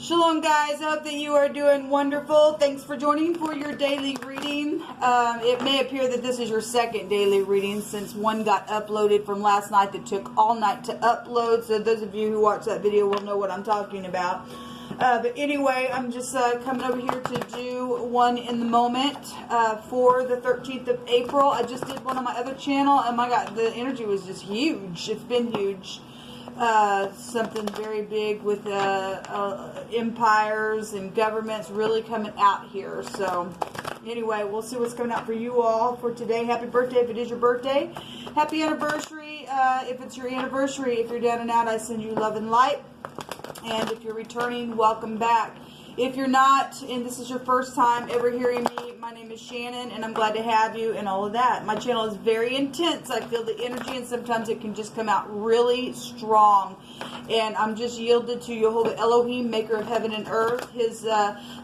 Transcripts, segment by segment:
Shalom guys, I hope that you are doing wonderful. Thanks for joining for your daily reading. It may appear that this is your second daily reading since one got uploaded from last night that took all night to upload. So those of you who watch that video will know what I'm talking about. But anyway, I'm just coming over here to do one in the moment for the 13th of April. I just did one on my other channel and my God, the energy was just huge. It's been huge. Something very big with empires and governments really coming out here. So anyway, we'll see what's coming out for you all for today. Happy birthday if it is your birthday. Happy anniversary if it's your anniversary. If you're down and out, I send you love and light. And if you're returning, welcome back. If you're not, and this is your first time ever hearing me, my name is Shannon, and I'm glad to have you and all of that. My channel is very intense. I feel the energy, and sometimes it can just come out really strong. And I'm just yielded to Jehovah Elohim, maker of heaven and earth. His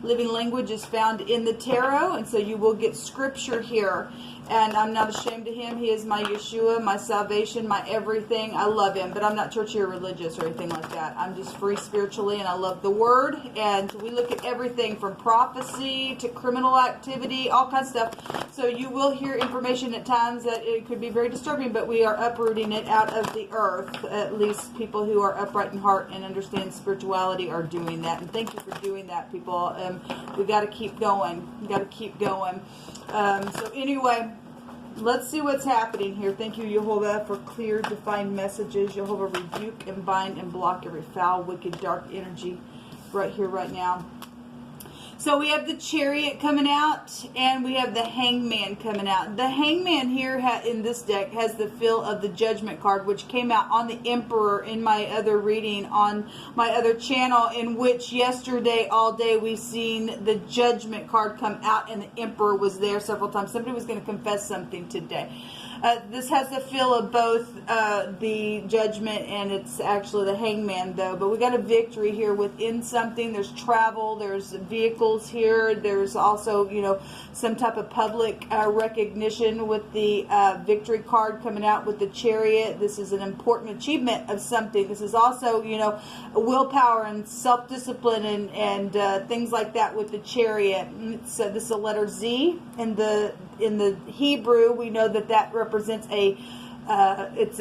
living language is found in the tarot, and so you will get scripture here. And I'm not ashamed of him. He is my Yeshua, my salvation, my everything. I love him, but I'm not churchy or religious or anything like that. I'm just free spiritually, and I love the word. And we look at everything from prophecy to criminal activity, all kinds of stuff. So you will hear information at times that it could be very disturbing, but we are uprooting it out of the earth. At least people who are upright in heart and understand spirituality are doing that. And thank you for doing that, people. We got to keep going. We got to keep going. So anyway, let's see what's happening here. Thank you, Jehovah, for clear, defined messages. Jehovah, rebuke and bind and block every foul, wicked, dark energy right here, right now. So we have the Chariot coming out, and we have the Hangman coming out. The Hangman here in this deck has the feel of the Judgment card, which came out on the Emperor in my other reading on my other channel, in which yesterday all day we've seen the Judgment card come out, and the Emperor was there several times. Somebody was going to confess something today. This has the feel of both the Judgment and it's actually the Hangman, though. But we got a victory here within something. There's travel. There's vehicles here. There's also, you know, some type of public recognition with the victory card coming out with the Chariot. This is an important achievement of something. This is also, you know, willpower and self-discipline and things like that with the Chariot. So this is a letter Z in the Hebrew. We know that represents a it's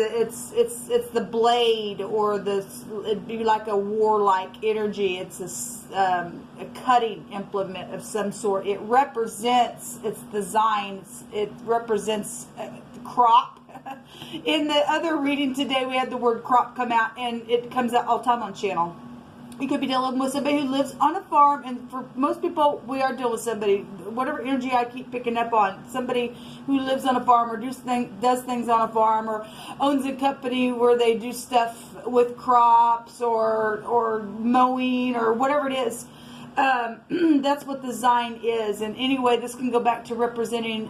the blade, or it'd be like a warlike energy. It's a cutting implement of some sort. It represents, it's design, it represents crop. In the other reading today, we had the word crop come out, and it comes out all the time on channel. You could be dealing with somebody who lives on a farm, and for most people, we are dealing with somebody, whatever energy I keep picking up on, somebody who lives on a farm or does things on a farm, or owns a company where they do stuff with crops or mowing or whatever it is. That's what the Zion is. And anyway, this can go back to representing,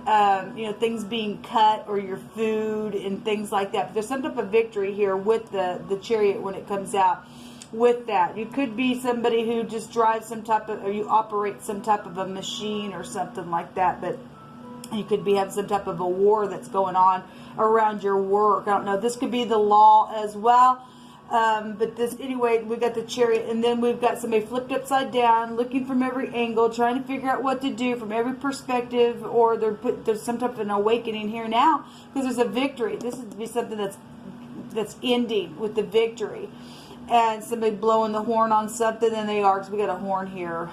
you know, things being cut or your food and things like that. But there's some type of victory here with the Chariot when it comes out. With that, you could be somebody who just drives some type of, or you operate some type of a machine or something like that, but you could be having some type of a war that's going on around your work. I don't know. This could be the law as well. But this, anyway, we got the Chariot, and then we've got somebody flipped upside down, looking from every angle, trying to figure out what to do from every perspective, or there's some type of an awakening here now, because there's a victory. This would be something that's ending with the victory. And somebody blowing the horn on something, and they are, because we got a horn here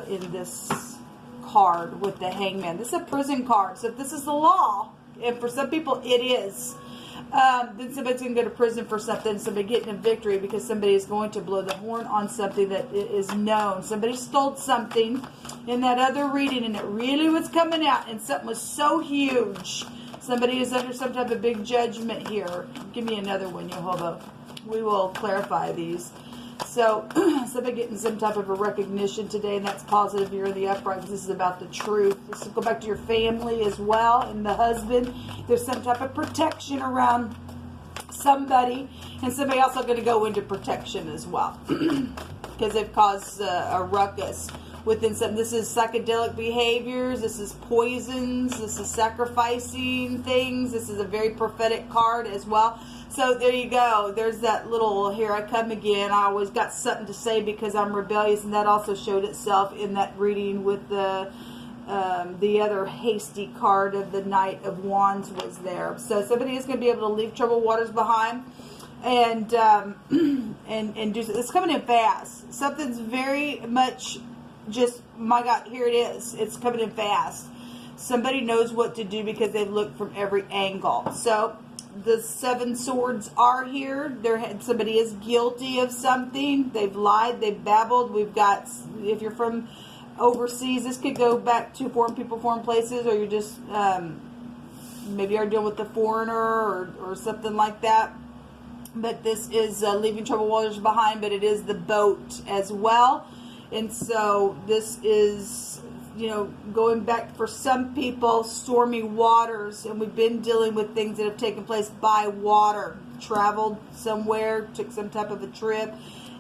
in this card with the Hangman. This is a prison card, so if this is the law, and for some people it is, then somebody's going to go to prison for something, somebody getting a victory because somebody is going to blow the horn on something that is known. Somebody stole something in that other reading, and it really was coming out, and something was so huge. Somebody is under some type of big judgment here. Give me another one, Jehovah. We will clarify these. So, somebody getting some type of a recognition today, and that's positive. You're in the upright, because this is about the truth. This will go back to your family as well, and the husband. There's some type of protection around somebody, and somebody also going to go into protection as well, because they've caused a ruckus within something. This is psychedelic behaviors. This is poisons. This is sacrificing things. This is a very prophetic card as well. So there you go. There's that little, here I come again. I always got something to say because I'm rebellious, and that also showed itself in that reading with the other hasty card of the Knight of Wands was there. So somebody is going to be able to leave troubled waters behind and and do. It's coming in fast. Something's very much just, my God, here it is. It's coming in fast. Somebody knows what to do because they've looked from every angle. So the 7 swords are here. Somebody is guilty of something. They've lied. They've babbled. We've got, if you're from overseas, this could go back to foreign people, foreign places, or you're just maybe are dealing with the foreigner or something like that. But this is leaving troubled waters behind, but it is the boat as well. And so this is, you know, going back for some people, stormy waters, and we've been dealing with things that have taken place by water. Traveled somewhere, took some type of a trip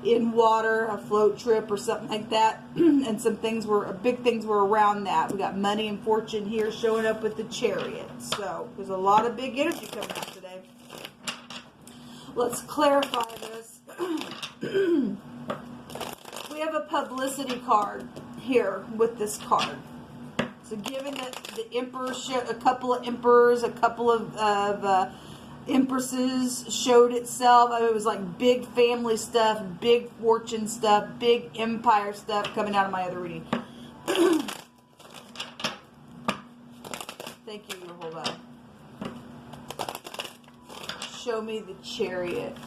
in water, a float trip or something like that, and some things were, big things were around that. We got money and fortune here showing up with the Chariot. So there's a lot of big energy coming out today. Let's clarify this. We have a publicity card here with this card. So given that the emperor, a couple of emperors, a couple of empresses showed itself. I mean, it was like big family stuff, big fortune stuff, big empire stuff coming out of my other reading. Thank you, Yehovah. Show me the Chariot.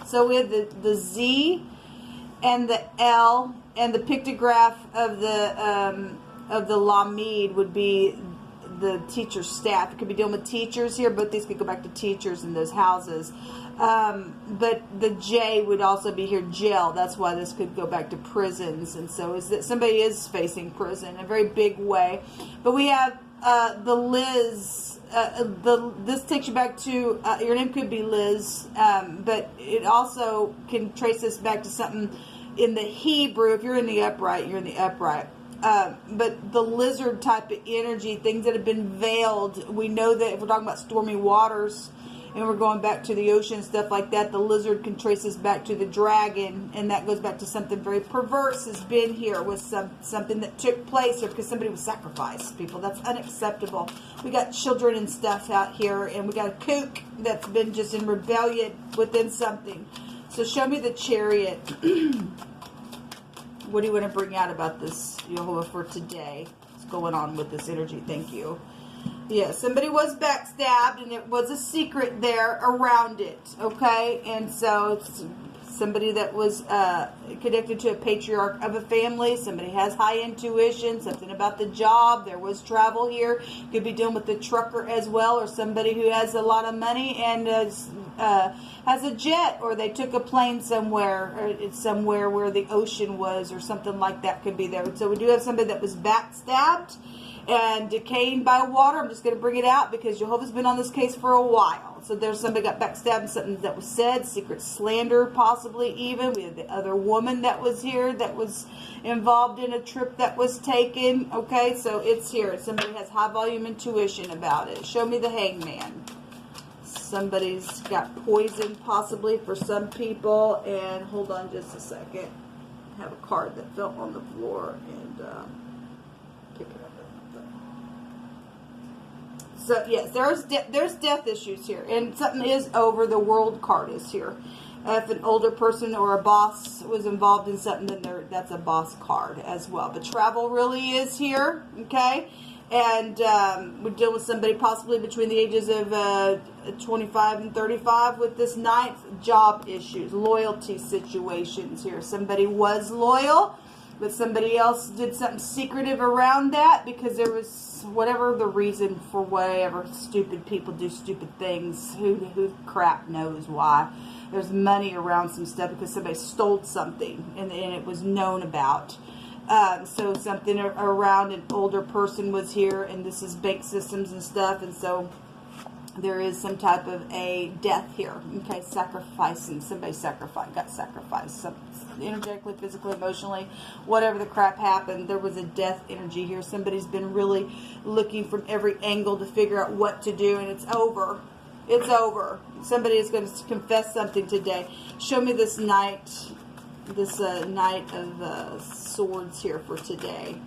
So we have the Z and the L, and the pictograph of the Lamed would be the teacher's staff. It could be dealing with teachers here, but these could go back to teachers in those houses. But the J would also be here, jail. That's why this could go back to prisons. And so is that somebody is facing prison in a very big way. But we have the Liz. This takes you back to, your name could be Liz, but it also can trace this back to something in the Hebrew. If you're in the upright, you're in the upright. But the lizard type of energy, things that have been veiled, we know that if we're talking about stormy waters and we're going back to the ocean and stuff like that, the lizard can trace us back to the dragon, and that goes back to something very perverse has been here with something that took place, or because somebody was sacrificed. People, that's unacceptable. We got children and stuff out here, and we got a kook that's been just in rebellion within something. So show me the Chariot. What do you want to bring out about this, Yehovah, for today? What's going on with this energy? Thank you. Yeah, somebody was backstabbed, and there was a secret there around it, okay? And so it's somebody that was connected to a patriarch of a family. Somebody has high intuition, something about the job. There was travel here. Could be dealing with the trucker as well, or somebody who has a lot of money and has a jet, or they took a plane somewhere, or it's somewhere where the ocean was, or something like that could be there. So we do have somebody that was backstabbed and decaying by water. I'm just going to bring it out because Jehovah's been on this case for a while. So there's somebody got backstabbed and something that was said, secret slander possibly even. We have the other woman that was here that was involved in a trip that was taken. Okay, so it's here. Somebody has high volume intuition about it. Show me the Hangman. Somebody's got poison possibly for some people. And hold on just a second. I have a card that fell on the floor and pick it up. So yes, there's death issues here, and something is over. The World card is here. If an older person or a boss was involved in something, then that's a boss card as well. But travel really is here, okay? And we're dealing with somebody possibly between the ages of 25 and 35 with this ninth. Job issues, loyalty situations here. Somebody was loyal, but somebody else did something secretive around that because there was whatever the reason for whatever stupid people do stupid things. Who crap knows why. There's money around some stuff because somebody stole something and it was known about. So something around an older person was here, and this is bank systems and stuff, and so there is some type of a death here. Okay, sacrificing. Somebody got sacrificed. Energetically, physically, emotionally, whatever the crap happened, there was a death energy here. Somebody's been really looking from every angle to figure out what to do, and it's over. It's over. Somebody is going to confess something today. Show me this knight, knight of swords here for today.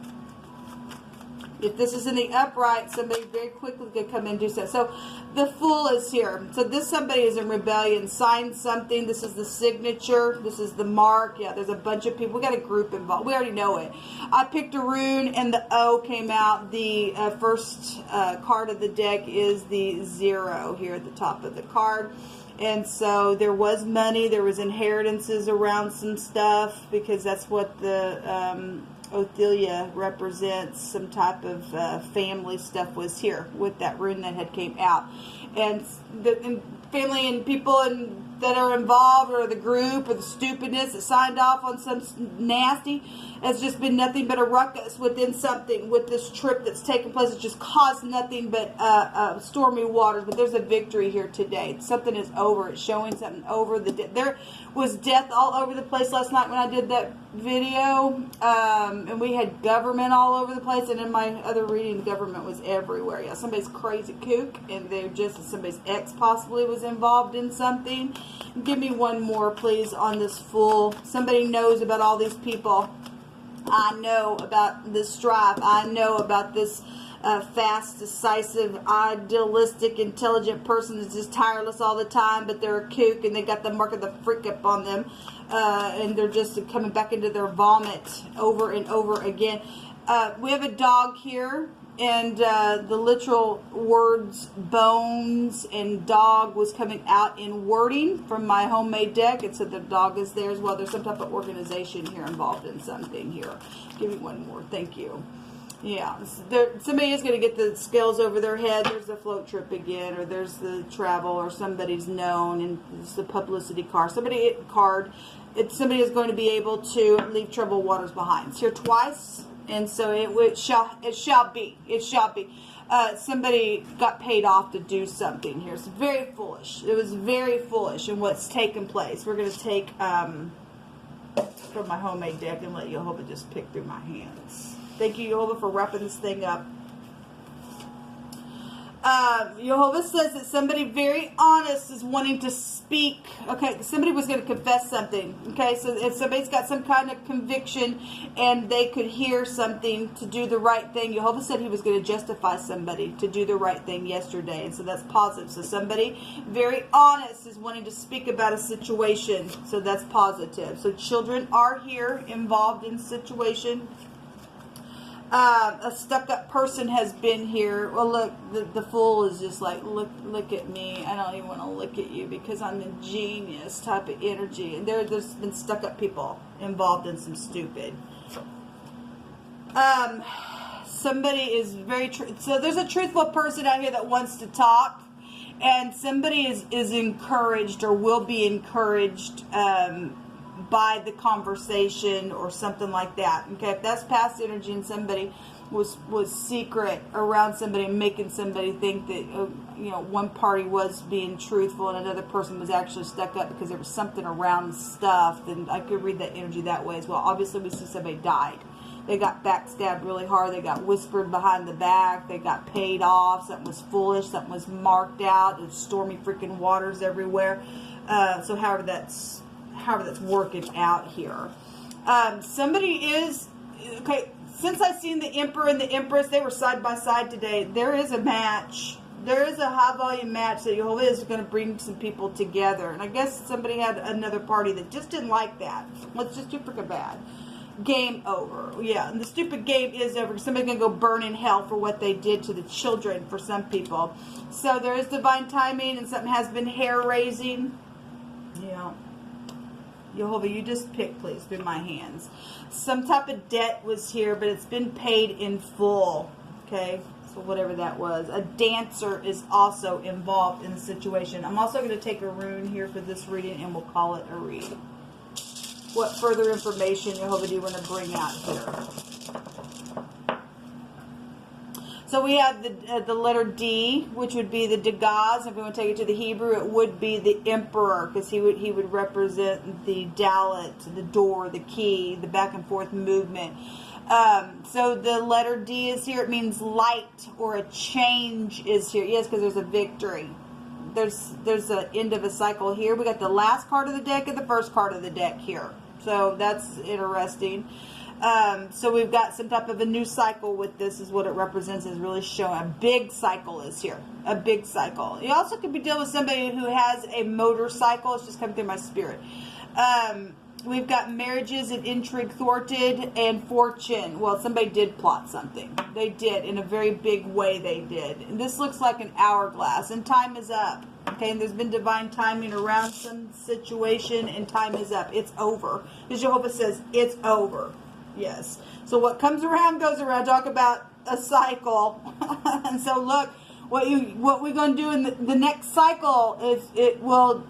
If this is in the upright, somebody very quickly could come in and do so. So the Fool is here. So this somebody is in rebellion, signed something. This is the signature. This is the mark. Yeah, there's a bunch of people. We got a group involved. We already know it. I picked a rune and the O came out. The first card of the deck is the 0 here at the top of the card. And so there was money. There was inheritances around some stuff because that's what the... Othelia represents. Some type of family stuff was here with that rune that had came out, and the family and people that are involved, or the group, or the stupidness that signed off on some nasty, has just been nothing but a ruckus within something. With this trip that's taken place, it's just caused nothing but stormy waters. But there's a victory here today. Something is over. It's showing something over. There was death all over the place last night when I did that video, and we had government all over the place, and in my other reading, government was everywhere. Yeah, somebody's crazy kook, and they're just, somebody's ex possibly was involved in something. Give me one more, please, on this Fool. Somebody knows about all these people. I know about this strife. I know about this fast, decisive, idealistic, intelligent person that's just tireless all the time, but they're a kook and they got the mark of the freak up on them, and they're just coming back into their vomit over and over again. We have a dog here, and the literal words bones and dog was coming out in wording from my homemade deck. It said the dog is there as well. There's some type of organization here involved in something here. Give me one more. Thank you. Yeah, somebody is going to get the scales over their head. There's the float trip again, or there's the travel, or somebody's known, and it's the publicity card. Somebody is going to be able to leave troubled waters behind. It's here twice, and so it shall be. Somebody got paid off to do something here. It's very foolish. It was very foolish in what's taken place. We're going to take from my homemade deck and let Jehovah just pick through my hands. Thank you, Jehovah, for wrapping this thing up. Jehovah says that somebody very honest is wanting to speak. Okay, somebody was going to confess something. Okay, so if somebody's got some kind of conviction and they could hear something to do the right thing, Jehovah said he was going to justify somebody to do the right thing yesterday. And so that's positive. So somebody very honest is wanting to speak about a situation. So that's positive. So children are here involved in situation. A stuck-up person has been here. Well, look, the Fool is just like, look at me. I don't even want to look at you because I'm a genius type of energy. And there's been stuck-up people involved in some stupid. Somebody is very so there's a truthful person out here that wants to talk, and somebody is encouraged or will be encouraged by the conversation or something like that. Okay, if that's past energy and somebody was secret around somebody and making somebody think that one party was being truthful and another person was actually stuck up because there was something around stuff, then I could read that energy that way as well. Obviously, we see somebody died. They got backstabbed really hard. They got whispered behind the back. They got paid off. Something was foolish. Something was marked out. There's stormy freaking waters everywhere. So however that's working out here. Somebody is, okay, since I've seen the Emperor and the Empress, they were side by side today. There is a match. There is a high volume match that Jehovah is going to bring some people together. And I guess somebody had another party that just didn't like that. Well, it's just too freaking bad. Game over. Yeah, and the stupid game is over. Somebody's going to go burn in hell for what they did to the children for some people. So there is divine timing, and something has been hair raising. Yeah. Jehovah, you just pick, please, through my hands. Some type of debt was here, but it's been paid in full. Okay, so whatever that was. A dancer is also involved in the situation. I'm also going to take a rune here for this reading, and we'll call it a read. What further information, Jehovah, do you want to bring out here? So we have the letter D, which would be the Dagaz. If we want to take it to the Hebrew, it would be the emperor, because he would represent the dalet, the door, the key, the back and forth movement. So the letter D is here. It means light or a change is here. Yes, because there's a victory. There's an end of a cycle here. We got the last card of the deck and the first card of the deck here. So that's interesting. So we've got some type of a new cycle with this, is what it represents, is really showing a big cycle is here. A big cycle. You also could be dealing with somebody who has a motorcycle. It's just coming through my spirit. We've got marriages and intrigue thwarted and fortune. Well, somebody did plot something. They did, in a very big way they did. And this looks like an hourglass, and time is up. Okay, and there's been divine timing around some situation, and time is up. It's over. Because Jehovah says, it's over. Yes. So what comes around goes around. Talk about a cycle. And so look, what we're going to do in the next cycle is it will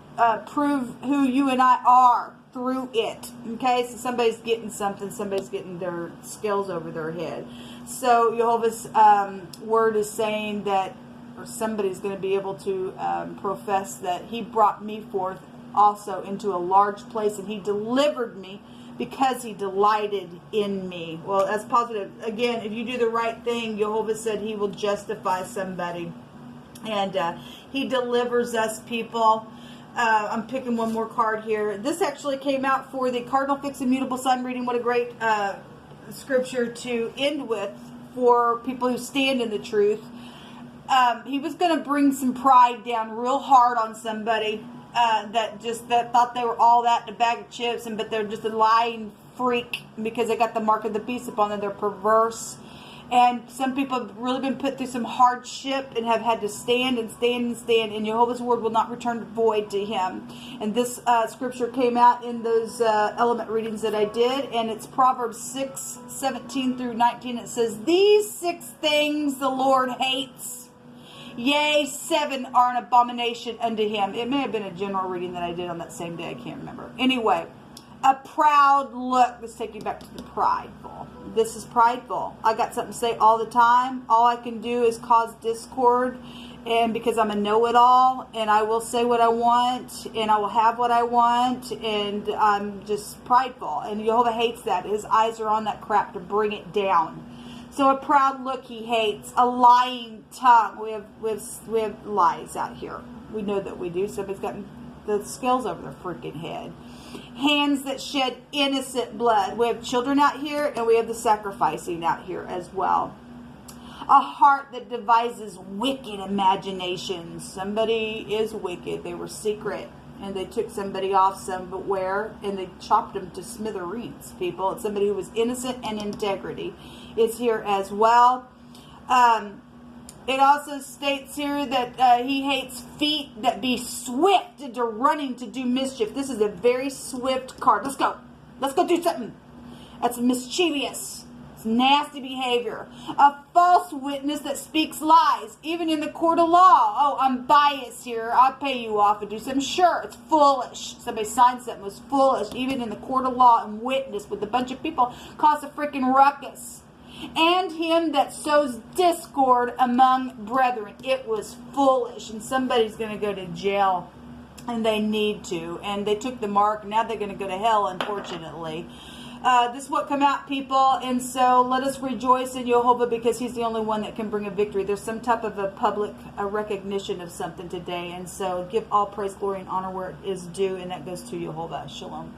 prove who you and I are through it. Okay, so somebody's getting something. Somebody's getting their skills over their head. So Jehovah's word is saying that, or somebody's going to be able to profess that he brought me forth also into a large place, and he delivered me because he delighted in me. Well, that's positive. Again, if you do the right thing, Jehovah said he will justify somebody. And he delivers us, people. I'm picking one more card here. This actually came out for the Cardinal-FIXED-MUTABLE Sun reading. What a great scripture to end with for people who stand in the truth. He was going to bring some pride down real hard on somebody. That thought they were all that in a bag of chips, but they're just a lying freak because they got the mark of the beast upon them. They're perverse, and some people have really been put through some hardship and have had to stand and stand and stand, and Jehovah's word will not return void to him. And this scripture came out in those element readings that I did, and it's Proverbs 6:17 through 19. It says, "These 6 things the Lord hates. Yea, 7 are an abomination unto him." It may have been a general reading that I did on that same day. I can't remember. Anyway, a proud look. Let's take you back to the prideful. This is prideful. I got something to say all the time. All I can do is cause discord, and because I'm a know-it-all, and I will say what I want, and I will have what I want, and I'm just prideful. And Jehovah hates that. His eyes are on that crap to bring it down. So a proud look he hates. A lying tongue. We have lies out here. We know that we do. Somebody's got the scales over their freaking head. Hands that shed innocent blood. We have children out here, and we have the sacrificing out here as well. A heart that devises wicked imaginations. Somebody is wicked. They were secret, and they took somebody off somewhere, and they chopped them to smithereens, people. It's somebody who was innocent and integrity is here as well. It also states here that he hates feet that be swift into running to do mischief. This is a very swift card. Let's go. Let's go do something. That's mischievous. It's nasty behavior. A false witness that speaks lies, even in the court of law. Oh, I'm biased here. I'll pay you off and do something. Sure, it's foolish. Somebody signed something. It was foolish. Even in the court of law and witness with a bunch of people, cause a freaking ruckus. And him that sows discord among brethren. It was foolish, and somebody's going to go to jail, and they need to. And they took the mark. Now they're going to go to hell, unfortunately. This is what come out, people. And so let us rejoice in Jehovah, because he's the only one that can bring a victory. There's some type of a public recognition of something today. And so give all praise, glory, and honor where it is due. And that goes to Jehovah. Shalom.